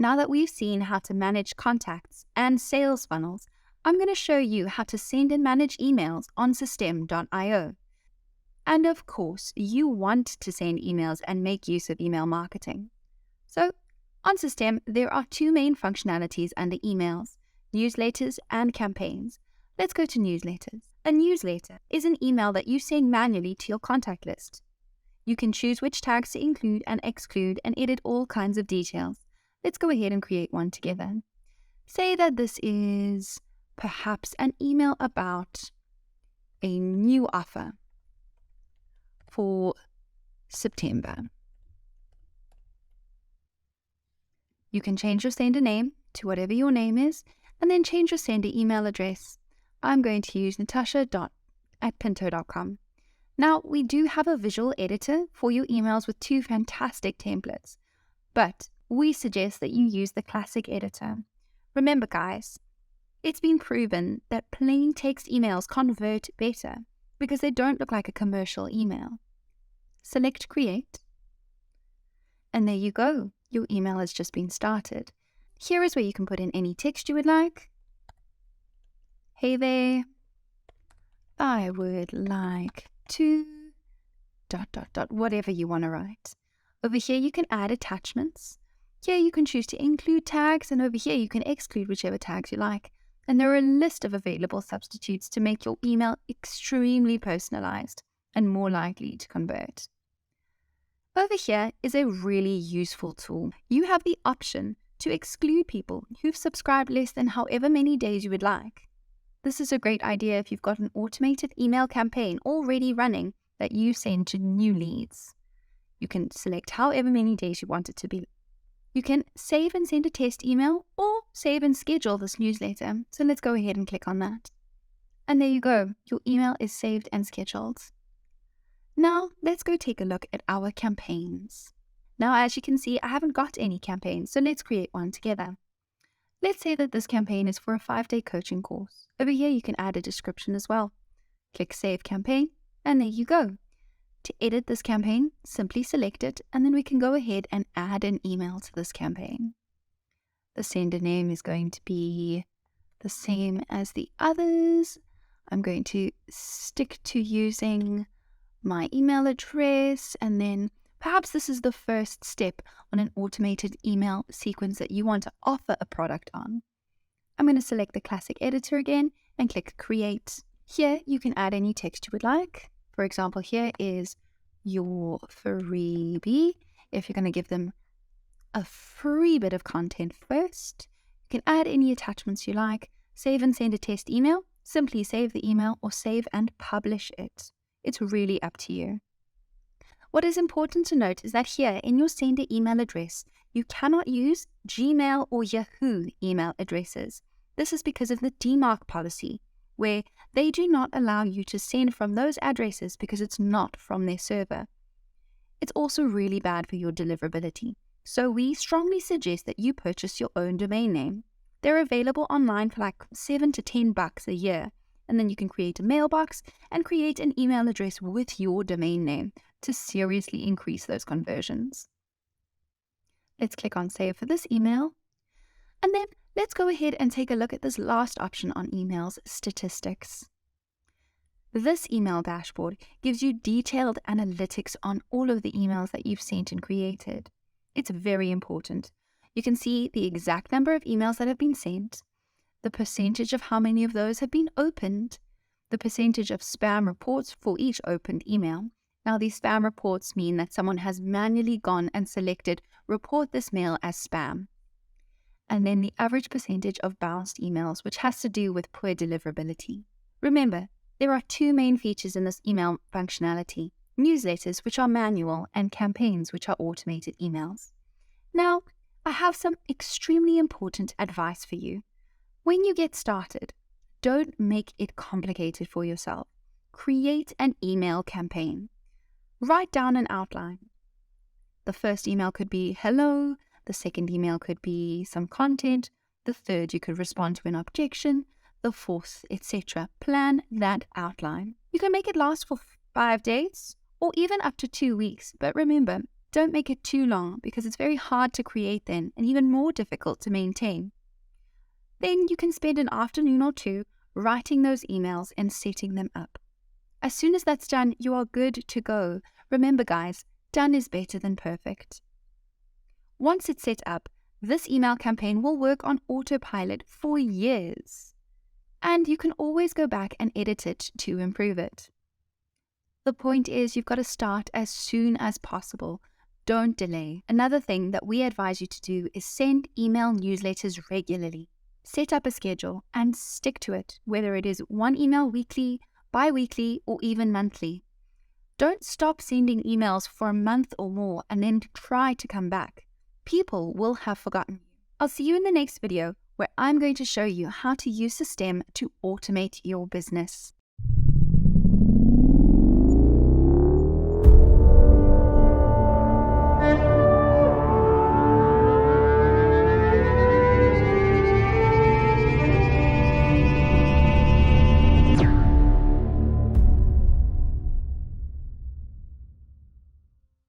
Now that we've seen how to manage contacts and sales funnels, I'm going to show you how to send and manage emails on systeme.io. And of course, you want to send emails and make use of email marketing. So on Systeme, there are two main functionalities under emails: newsletters and campaigns. Let's go to newsletters. A newsletter is an email that you send manually to your contact list. You can choose which tags to include and exclude and edit all kinds of details. Let's go ahead and create one together. Say that this is perhaps an email about a new offer for September. You can change your sender name to whatever your name is, and then change your sender email address. I'm going to use natasha.pinto.com. Now, we do have a visual editor for your emails with two fantastic templates, but we suggest that you use the classic editor. Remember, guys, it's been proven that plain text emails convert better because they don't look like a commercial email. Select Create, and there you go. Your email has just been started. Here is where you can put in any text you would like. Hey there, I would like to ... whatever you want to write. Over here you can add attachments. Here you can choose to include tags, and over here you can exclude whichever tags you like. And there are a list of available substitutes to make your email extremely personalized and more likely to convert. Over here is a really useful tool. You have the option to exclude people who've subscribed less than however many days you would like. This is a great idea if you've got an automated email campaign already running that you send to new leads. You can select however many days you want it to be. You can save and send a test email or save and schedule this newsletter. So let's go ahead and click on that. And there you go. Your email is saved and scheduled. Now let's go take a look at our campaigns. Now, as you can see, I haven't got any campaigns, so let's create one together. Let's say that this campaign is for a 5-day coaching course. Over here, you can add a description as well. Click Save Campaign, and there you go. To edit this campaign, simply select it, and then we can go ahead and add an email to this campaign. The sender name is going to be the same as the others. I'm going to stick to using my email address, and then perhaps this is the first step on an automated email sequence that you want to offer a product on. I'm going to select the classic editor again and click Create. Here you can add any text you would like. For example, here is your freebie. If you're going to give them a free bit of content first, you can add any attachments you like. Save and send a test email. Simply save the email or save and publish it. It's really up to you. What is important to note is that here in your sender email address, you cannot use Gmail or Yahoo email addresses. This is because of the DMARC policy, where they do not allow you to send from those addresses because it's not from their server. It's also really bad for your deliverability. So we strongly suggest that you purchase your own domain name. They're available online for like $7 to $10 a year. And then you can create a mailbox and create an email address with your domain name to seriously increase those conversions. Let's click on Save for this email. And then let's go ahead and take a look at this last option on emails, statistics. This email dashboard gives you detailed analytics on all of the emails that you've sent and created. It's very important. You can see the exact number of emails that have been sent, the percentage of how many of those have been opened, the percentage of spam reports for each opened email. Now, these spam reports mean that someone has manually gone and selected report this mail as spam. And then the average percentage of bounced emails, which has to do with poor deliverability. Remember, there are two main features in this email functionality: newsletters, which are manual, and campaigns, which are automated emails. Now, I have some extremely important advice for you. When you get started, don't make it complicated for yourself. Create an email campaign. Write down an outline. The first email could be hello, the second email could be some content, the third you could respond to an objection, the fourth, etc. Plan that outline. You can make it last for 5 days or even up to 2 weeks, but remember, don't make it too long because it's very hard to create then and even more difficult to maintain. Then you can spend an afternoon or two writing those emails and setting them up. As soon as that's done, you are good to go. Remember guys, done is better than perfect. Once it's set up, this email campaign will work on autopilot for years. And you can always go back and edit it to improve it. The point is you've got to start as soon as possible. Don't delay. Another thing that we advise you to do is send email newsletters regularly. Set up a schedule and stick to it, whether it is one email weekly, bi-weekly, or even monthly. Don't stop sending emails for a month or more and then try to come back. People will have forgotten you. I'll see you in the next video where I'm going to show you how to use Systeme to automate your business.